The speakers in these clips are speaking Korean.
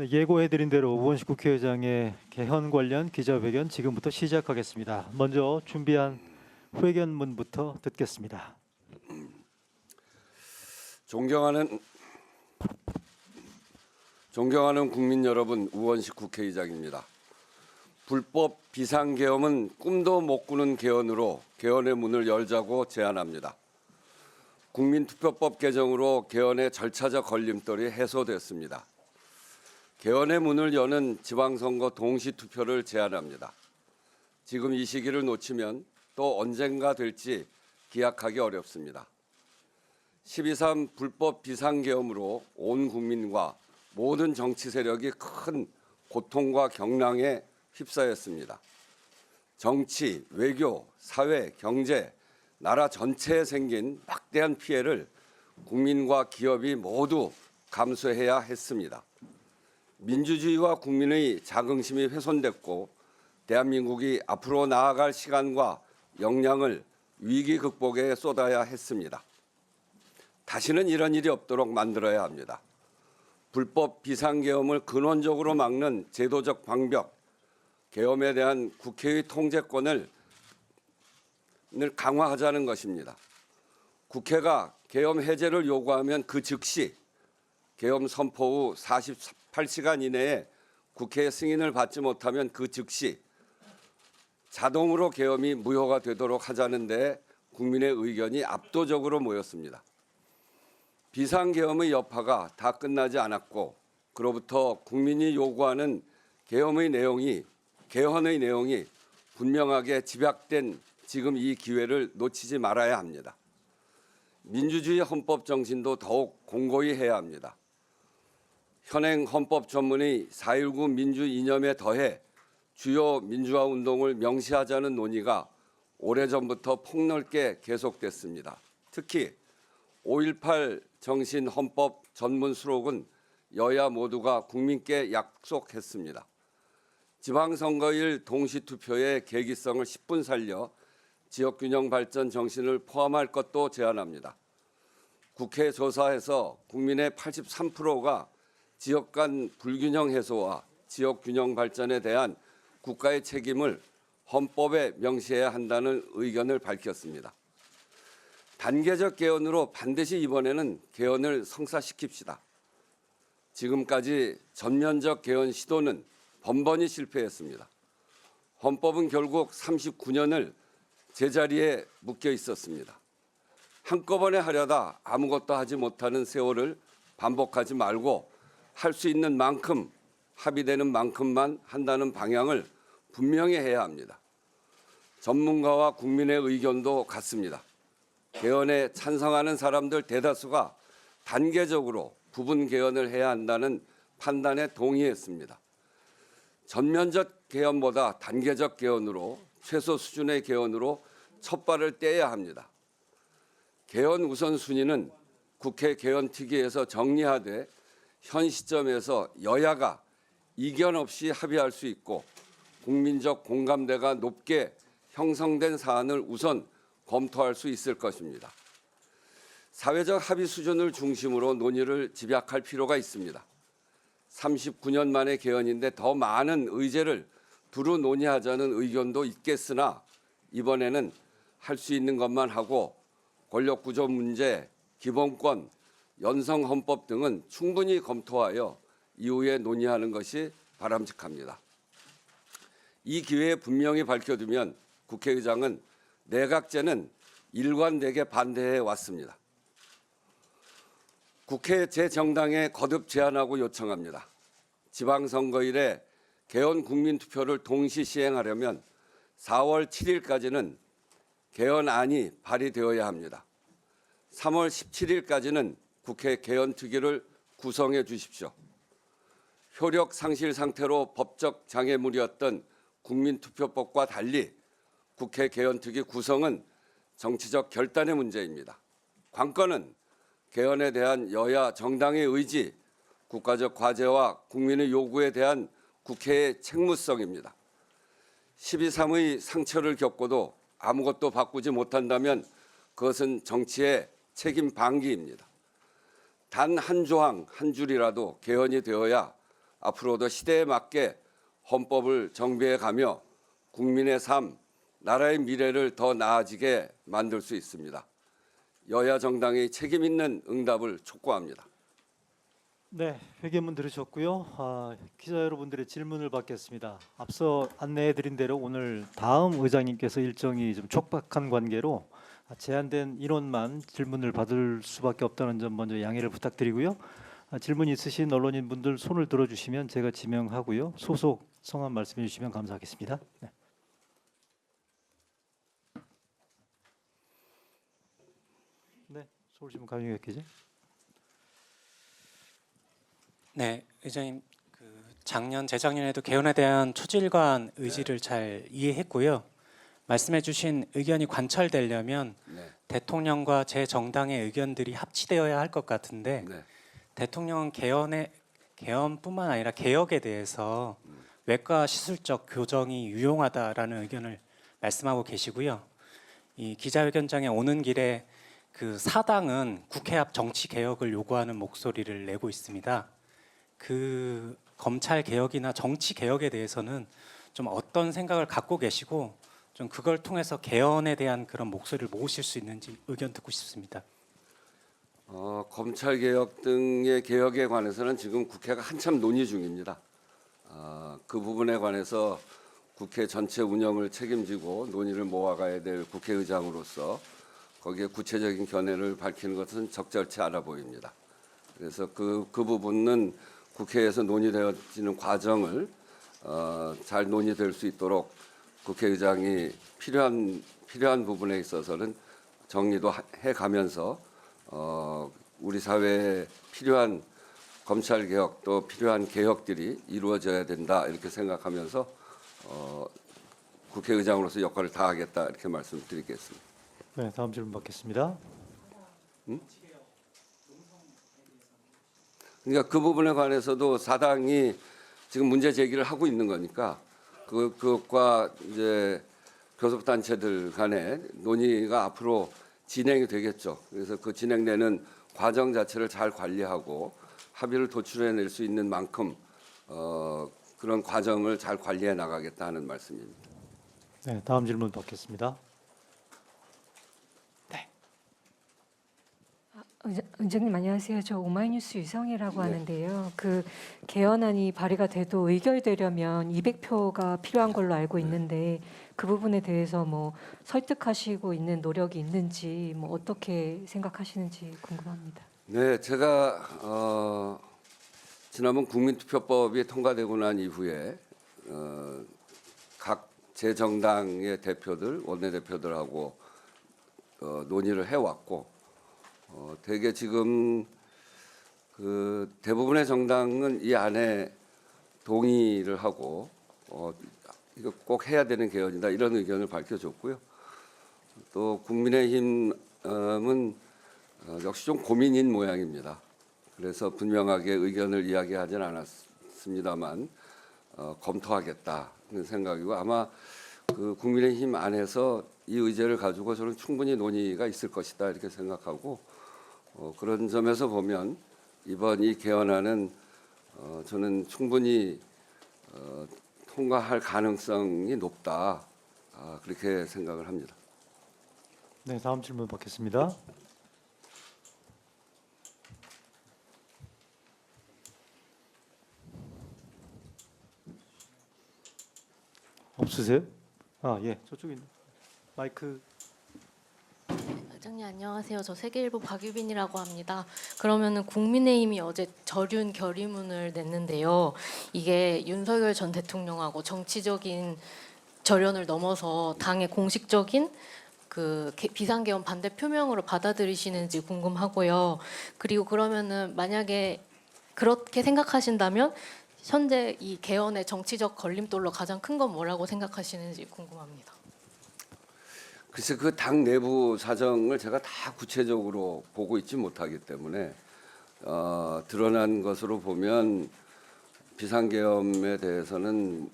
네, 예고해드린 대로 우원식 국회의장의 개헌 관련 기자회견 지금부터 시작하겠습니다. 먼저 준비한 회견문부터 듣겠습니다. 존경하는 국민 여러분, 우원식 국회의장입니다. 불법 비상계엄은 꿈도 못 꾸는 개헌으로 개헌의 문을 열자고 제안합니다. 국민투표법 개정으로 개헌의 절차적 걸림돌이 해소됐습니다. 개헌의 문을 여는 지방선거 동시투표를 제안합니다. 지금 이 시기를 놓치면 또 언젠가 될지 기약하기 어렵습니다. 12.3 불법 비상계엄으로 온 국민과 모든 정치 세력이 큰 고통과 경랑에 휩싸였습니다. 정치, 외교, 사회, 경제, 나라 전체에 생긴 막대한 피해를 국민과 기업이 모두 감수해야 했습니다. 민주주의와 국민의 자긍심이 훼손됐고 대한민국이 앞으로 나아갈 시간과 역량을 위기 극복에 쏟아야 했습니다. 다시는 이런 일이 없도록 만들어야 합니다. 불법 비상계엄을 근원적으로 막는 제도적 방벽, 계엄에 대한 국회의 통제권을 강화하자는 것입니다. 국회가 계엄 해제를 요구하면 그 즉시 계엄 선포 후 48시간 이내에 국회의 승인을 받지 못하면 그 즉시 자동으로 계엄이 무효가 되도록 하자는 데 국민의 의견이 압도적으로 모였습니다. 비상계엄의 여파가 다 끝나지 않았고 그로부터 국민이 요구하는 개헌의 내용이 분명하게 집약된 지금 이 기회를 놓치지 말아야 합니다. 민주주의 헌법 정신도 더욱 공고히 해야 합니다. 현행 헌법 전문의 4.19 민주 이념에 더해 주요 민주화 운동을 명시하자는 논의가 오래전부터 폭넓게 계속됐습니다. 특히 5.18 정신 헌법 전문 수록은 여야 모두가 국민께 약속했습니다. 지방선거일 동시투표의 계기성을 10분 살려 지역균형 발전 정신을 포함할 것도 제안합니다. 국회 조사에서 국민의 83%가 지역 간 불균형 해소와 지역균형 발전에 대한 국가의 책임을 헌법에 명시해야 한다는 의견을 밝혔습니다. 단계적 개헌으로 반드시 이번에는 개헌을 성사시킵시다. 지금까지 전면적 개헌 시도는 번번이 실패했습니다. 헌법은 결국 39년을 제자리에 묶여 있었습니다. 한꺼번에 하려다 아무것도 하지 못하는 세월을 반복하지 말고 할 수 있는 만큼 합의되는 만큼만 한다는 방향을 분명히 해야 합니다. 전문가와 국민의 의견도 같습니다. 개헌에 찬성하는 사람들 대다수가 단계적으로 부분 개헌을 해야 한다는 판단에 동의했습니다. 전면적 개헌보다 단계적 개헌으로 최소 수준의 개헌으로 첫 발을 떼야 합니다. 개헌 우선순위는 국회 개헌특위에서 정리하되 현 시점에서 여야가 이견 없이 합의할 수 있고 국민적 공감대가 높게 형성된 사안을 우선 검토할 수 있을 것입니다. 사회적 합의 수준을 중심으로 논의를 집약할 필요가 있습니다. 39년 만의 개헌인데 더 많은 의제를 두루 논의하자는 의견도 있겠으나 이번에는 할 수 있는 것만 하고 권력구조 문제, 기본권, 연성헌법 등은 충분히 검토하여 이후에 논의하는 것이 바람직합니다. 이 기회에 분명히 밝혀두면 국회의장은 내각제는 일관되게 반대해 왔습니다. 국회 제 정당에 거듭 제안하고 요청합니다. 지방선거일에 개헌 국민투표를 동시 시행하려면 4월 7일까지는 개헌안이 발의되어야 합니다. 3월 17일까지는 국회 개헌특위를 구성해 주십시오. 효력 상실 상태로 법적 장애물이었던 국민투표법과 달리 국회 개헌특위 구성은 정치적 결단의 문제입니다. 관건은 개헌에 대한 여야 정당의 의지, 국가적 과제와 국민의 요구에 대한 국회의 책무성입니다. 12.3의 상처를 겪고도 아무것도 바꾸지 못한다면 그것은 정치의 책임 방기입니다. 단 한 조항, 한 줄이라도 개헌이 되어야 앞으로도 시대에 맞게 헌법을 정비해 가며 국민의 삶, 나라의 미래를 더 나아지게 만들 수 있습니다. 여야 정당의 책임 있는 응답을 촉구합니다. 네, 회견문 들으셨고요. 기자 여러분들의 질문을 받겠습니다. 앞서 안내해드린 대로 오늘 다음 의장님께서 일정이 좀 촉박한 관계로 제한된 인원만 질문을 받을 수밖에 없다는 점 먼저 양해를 부탁드리고요. 질문 있으신 언론인 분들 손을 들어주시면 제가 지명하고요. 소속 성함 말씀해 주시면 감사하겠습니다. 네. 네, 서울신문 강용혁 기자. 네, 의장님, 작년, 재작년에도 개헌에 대한 초질관 의지를 잘 이해했고요. 말씀해주신 의견이 관철되려면 네. 대통령과 제 정당의 의견들이 합치되어야 할 것 같은데 네. 대통령은 개헌뿐만 아니라 개혁에 대해서 외과 시술적 교정이 유용하다라는 의견을 말씀하고 계시고요. 이 기자회견장에 오는 길에 그 사당은 국회 앞 정치 개혁을 요구하는 목소리를 내고 있습니다. 그 검찰 개혁이나 정치 개혁에 대해서는 좀 어떤 생각을 갖고 계시고 좀 그걸 통해서 개헌에 대한 그런 목소리를 모으실 수 있는지 의견 듣고 싶습니다. 검찰 개혁 등의 개혁에 관해서는 지금 국회가 한참 논의 중입니다. 그 부분에 관해서 국회 전체 운영을 책임지고 논의를 모아가야 될 국회의장으로서 거기에 구체적인 견해를 밝히는 것은 적절치 않아 보입니다. 그래서 그 부분은 국회에서 논의되어지는 과정을 잘 논의될 수 있도록 국회의장이 필요한 부분에 있어서는 정리도 해가면서 우리 사회에 필요한 검찰 개혁 또 필요한 개혁들이 이루어져야 된다 이렇게 생각하면서 국회의장으로서 역할을 다하겠다 이렇게 말씀드리겠습니다. 네, 다음 질문 받겠습니다. 그러니까 그 부분에 관해서도 사당이 지금 문제 제기를 하고 있는 거니까 그것과 이제 교섭단체들 간의 논의가 앞으로 진행이 되겠죠. 그래서 그 진행되는 과정 자체를 잘 관리하고 합의를 도출해낼 수 있는 만큼 그런 과정을 잘 관리해 나가겠다는 말씀입니다. 네, 다음 질문 받겠습니다. 의장님 안녕하세요. 저 오마이뉴스 유성희라고 하는데요. 그 개헌안이 발의가 돼도 의결되려면 200표가 필요한 걸로 알고 있는데 그 부분에 대해서 뭐 설득하시고 있는 노력이 있는지 뭐 어떻게 생각하시는지 궁금합니다. 네, 제가 지난번 국민투표법이 통과되고 난 이후에 각 제정당의 대표들, 원내대표들하고 논의를 해왔고 대개 지금 그 대부분의 정당은 이 안에 동의를 하고 이거 꼭 해야 되는 개헌이다 이런 의견을 밝혀줬고요. 또 국민의힘은 역시 좀 고민인 모양입니다. 그래서 분명하게 의견을 이야기하지는 않았습니다만 검토하겠다는 생각이고 아마 그 국민의힘 안에서 이 의제를 가지고 저는 충분히 논의가 있을 것이다 이렇게 생각하고 그런 점에서 보면 이번 이 개헌안은 저는 충분히 통과할 가능성이 높다 그렇게 생각을 합니다. 네, 다음 질문 받겠습니다. 없으세요? 예, 저쪽에 있네. 마이크. 회장님 안녕하세요. 저 세계일보 박유빈이라고 합니다. 그러면은 국민의힘이 어제 절윤 결의문을 냈는데요. 이게 윤석열 전 대통령하고 정치적인 절연을 넘어서 당의 공식적인 그 비상개헌 반대 표명으로 받아들이시는지 궁금하고요. 그리고 그러면은 만약에 그렇게 생각하신다면 현재 이 개헌의 정치적 걸림돌로 가장 큰 건 뭐라고 생각하시는지 궁금합니다. 글쎄 그 당 내부 사정을 제가 다 구체적으로 보고 있지 못하기 때문에 드러난 것으로 보면 비상계엄에 대해서는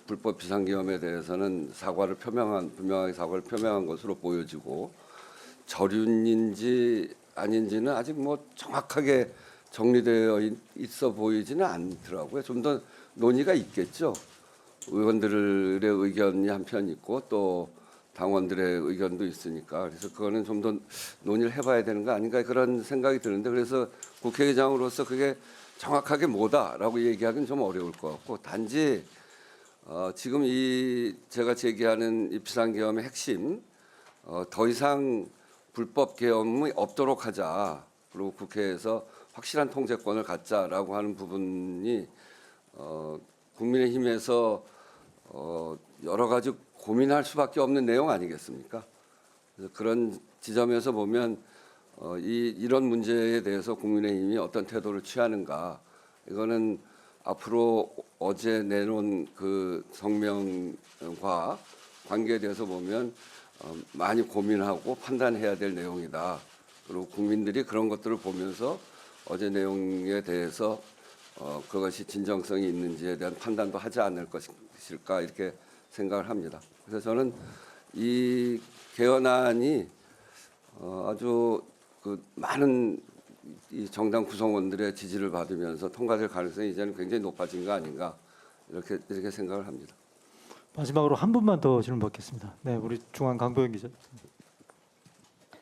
불법 비상계엄에 대해서는 분명하게 사과를 표명한 것으로 보여지고 절윤인지 아닌지는 아직 뭐 정확하게 정리되어 있어 보이지는 않더라고요. 좀 더 논의가 있겠죠. 의원들의 의견이 한편 있고 또 당원들의 의견도 있으니까 그래서 그거는 좀 더 논의를 해봐야 되는 거 아닌가 그런 생각이 드는데 그래서 국회의장으로서 그게 정확하게 뭐다라고 얘기하기는 좀 어려울 것 같고 단지 지금 이 제가 제기하는 이 비상계엄의 핵심 더 이상 불법 계엄이 없도록 하자 그리고 국회에서 확실한 통제권을 갖자라고 하는 부분이 국민의힘에서 여러 가지 고민할 수밖에 없는 내용 아니겠습니까? 그래서 그런 지점에서 보면 이런 문제에 대해서 국민의힘이 어떤 태도를 취하는가 이거는 앞으로 어제 내놓은 그 성명과 관계에 대해서 보면 많이 고민하고 판단해야 될 내용이다. 그리고 국민들이 그런 것들을 보면서 어제 내용에 대해서 그것이 진정성이 있는지에 대한 판단도 하지 않을 것일까 이렇게 생각을 합니다. 그래서 저는 이 개헌안이 아주 그 많은 이 정당 구성원들의 지지를 받으면서 통과될 가능성이 이제는 굉장히 높아진 거 아닌가 이렇게 생각을 합니다. 마지막으로 한 분만 더 질문 받겠습니다. 네, 우리 중앙 강보영 기자.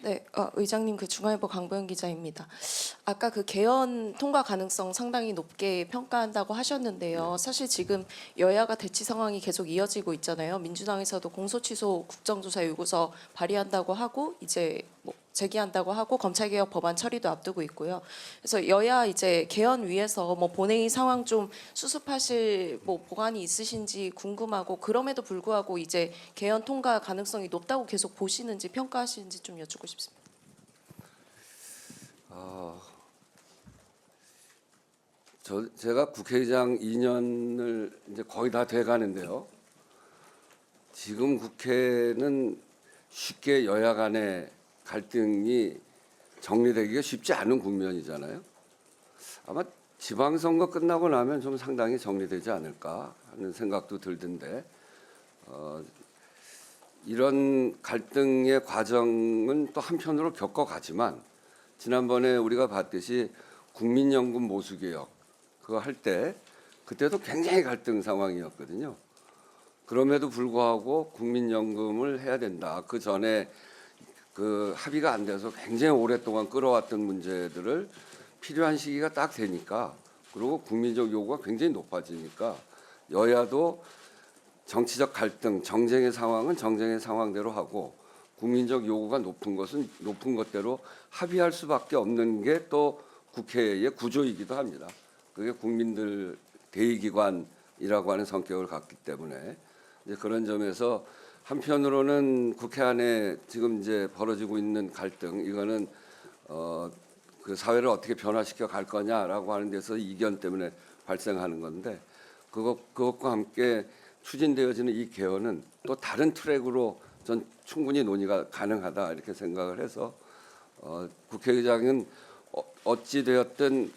네, 의장님 그 중앙일보 강보영 기자입니다. 아까 그 개헌 통과 가능성 상당히 높게 평가한다고 하셨는데요. 사실 지금 여야가 대치 상황이 계속 이어지고 있잖아요. 민주당에서도 공소취소 국정조사 요구서 발의한다고 하고 이제 뭐 제기한다고 하고 검찰개혁 법안 처리도 앞두고 있고요. 그래서 여야 이제 개헌 위해서 뭐 본회의 상황 좀 수습하실 뭐 보관이 있으신지 궁금하고 그럼에도 불구하고 이제 개헌 통과 가능성이 높다고 계속 보시는지 평가하시는지 좀 여쭙고 싶습니다. 제가 국회의장 2년을 이제 거의 다 돼가는데요. 지금 국회는 쉽게 여야 간의 갈등이 정리되기가 쉽지 않은 국면이잖아요. 아마 지방선거 끝나고 나면 좀 상당히 정리되지 않을까 하는 생각도 들던데 이런 갈등의 과정은 또 한편으로 겪어가지만 지난번에 우리가 봤듯이 국민연금 모수개혁 그거 할 때 그때도 굉장히 갈등 상황이었거든요. 그럼에도 불구하고 국민연금을 해야 된다. 그 전에 그 합의가 안 돼서 굉장히 오랫동안 끌어왔던 문제들을 필요한 시기가 딱 되니까 그리고 국민적 요구가 굉장히 높아지니까 여야도 정치적 갈등, 정쟁의 상황은 정쟁의 상황대로 하고 국민적 요구가 높은 것은 높은 것대로 합의할 수밖에 없는 게 또 국회의 구조이기도 합니다. 그게 국민들 대의기관이라고 하는 성격을 갖기 때문에 이제 그런 점에서 한편으로는 국회 안에 지금 이제 벌어지고 있는 갈등 이거는 그 사회를 어떻게 변화시켜 갈 거냐라고 하는 데서 이견 때문에 발생하는 건데 그것과 함께 추진되어지는 이 개헌은 또 다른 트랙으로 전 충분히 논의가 가능하다 이렇게 생각을 해서 국회의장은 어찌 되었든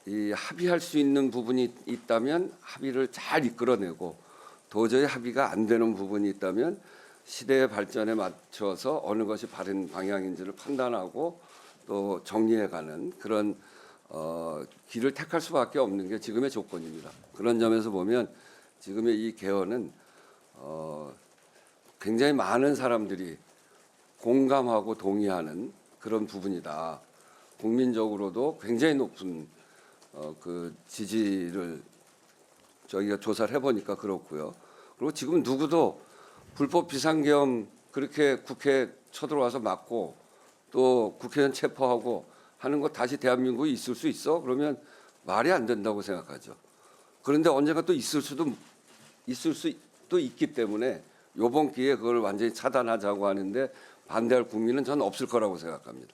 이 합의할 수 있는 부분이 있다면 합의를 잘 이끌어내고 도저히 합의가 안 되는 부분이 있다면 시대의 발전에 맞춰서 어느 것이 바른 방향인지를 판단하고 또 정리해가는 그런 길을 택할 수밖에 없는 게 지금의 조건입니다. 그런 점에서 보면 지금의 이 개헌은 굉장히 많은 사람들이 공감하고 동의하는 그런 부분이다. 국민적으로도 굉장히 높은 그 지지를 저희가 조사를 해보니까 그렇고요. 그리고 지금 누구도 불법 비상계엄 그렇게 국회에 쳐들어와서 막고 또 국회의원 체포하고 하는 거 다시 대한민국에 있을 수 있어? 그러면 말이 안 된다고 생각하죠. 그런데 언젠가 또 있을 수도 있기 때문에 이번 기회에 그걸 완전히 차단하자고 하는데 반대할 국민은 저는 없을 거라고 생각합니다.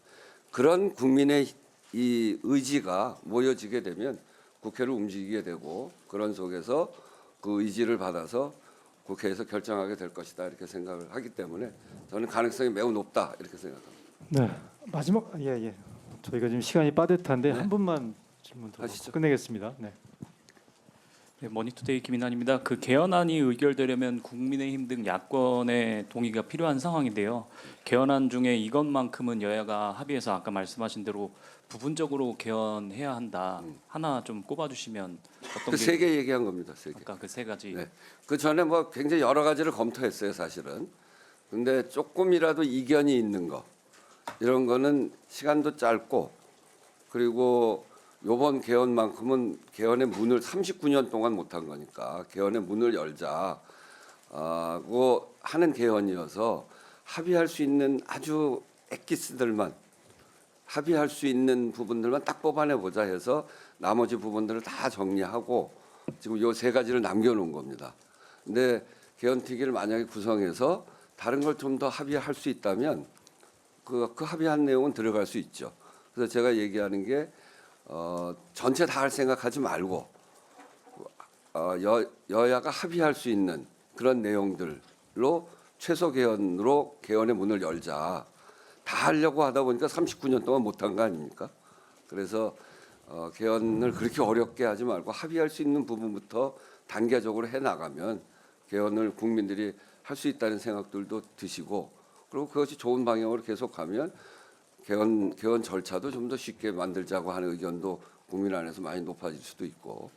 그런 국민의 이 의지가 모여지게 되면 국회를 움직이게 되고 그런 속에서 그 의지를 받아서 국회에서 결정하게 될 것이다 이렇게 생각을 하기 때문에 저는 가능성이 매우 높다 이렇게 생각합니다. 네, 마지막 예. 저희가 지금 시간이 빠듯한데 네. 한 분만 질문 더 하시죠. 끝내겠습니다. 네. 네, 머니투데이 김인환입니다. 그 개헌안이 의결되려면 국민의힘 등 야권의 동의가 필요한 상황인데요. 개헌안 중에 이것만큼은 여야가 합의해서 아까 말씀하신 대로 부분적으로 개헌해야 한다. 하나 좀 꼽아주시면 어떤 그 게 세 개 얘기한 겁니다. 세 개. 아까 그 세 가지. 네. 그 전에 뭐 굉장히 여러 가지를 검토했어요, 사실은. 근데 조금이라도 이견이 있는 거 이런 거는 시간도 짧고 그리고 요번 개헌만큼은 개헌의 문을 39년 동안 못한 거니까 개헌의 문을 열자고 하는 개헌이어서 합의할 수 있는 아주 엑기스들만 합의할 수 있는 부분들만 딱 뽑아내 보자 해서 나머지 부분들을 다 정리하고 지금 요 세 가지를 남겨놓은 겁니다. 근데 개헌특위를 만약에 구성해서 다른 걸 좀 더 합의할 수 있다면 그 합의한 내용은 들어갈 수 있죠. 그래서 제가 얘기하는 게 전체 다 할 생각하지 말고 여야가 합의할 수 있는 그런 내용들로 최소 개헌으로 개헌의 문을 열자. 다 하려고 하다 보니까 39년 동안 못한 거 아닙니까? 그래서 개헌을 그렇게 어렵게 하지 말고 합의할 수 있는 부분부터 단계적으로 해 나가면 개헌을 국민들이 할 수 있다는 생각들도 드시고 그리고 그것이 좋은 방향으로 계속 가면 개헌 절차도 좀 더 쉽게 만들자고 하는 의견도 국민 안에서 많이 높아질 수도 있고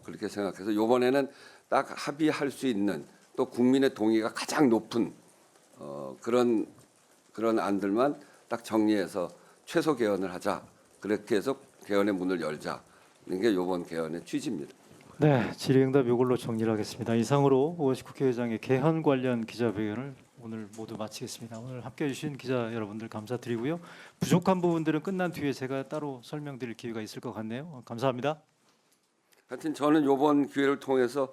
그렇게 생각해서 이번에는 딱 합의할 수 있는 또 국민의 동의가 가장 높은 그런 안들만 딱 정리해서 최소 개헌을 하자. 그렇게 해서 개헌의 문을 열자. 이게 이번 개헌의 취지입니다. 네, 질의응답 이걸로 정리를 하겠습니다. 이상으로 오원식 국회의장의 개헌 관련 기자회견을 오늘 모두 마치겠습니다. 오늘 함께해 주신 기자 여러분들 감사드리고요. 부족한 부분들은 끝난 뒤에 제가 따로 설명드릴 기회가 있을 것 같네요. 감사합니다. 하여튼 저는 이번 기회를 통해서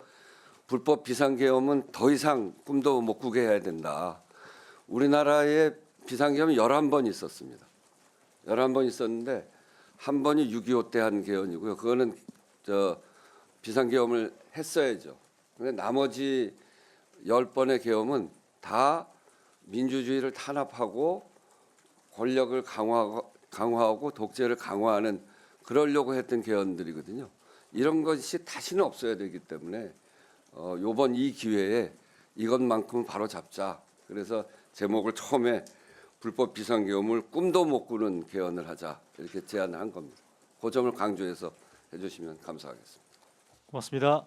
불법 비상계엄은 더 이상 꿈도 못 꾸게 해야 된다. 우리나라에 비상계엄이 11번 있었습니다. 11번 있었는데 한 번이 6.25 때 한 계엄이고요. 그거는 비상계엄을 했어야죠. 근데 나머지 10번의 계엄은 다 민주주의를 탄압하고 권력을 강화하고 독재를 강화하는 그러려고 했던 계엄들이거든요. 이런 것이 다시는 없어야 되기 때문에 이번 이 기회에 이것만큼은 바로 잡자. 그래서 제목을 처음에 불법 비상계엄을 꿈도 못 꾸는 개헌을 하자 이렇게 제안한 겁니다. 그 점을 강조해서 해주시면 감사하겠습니다. 고맙습니다.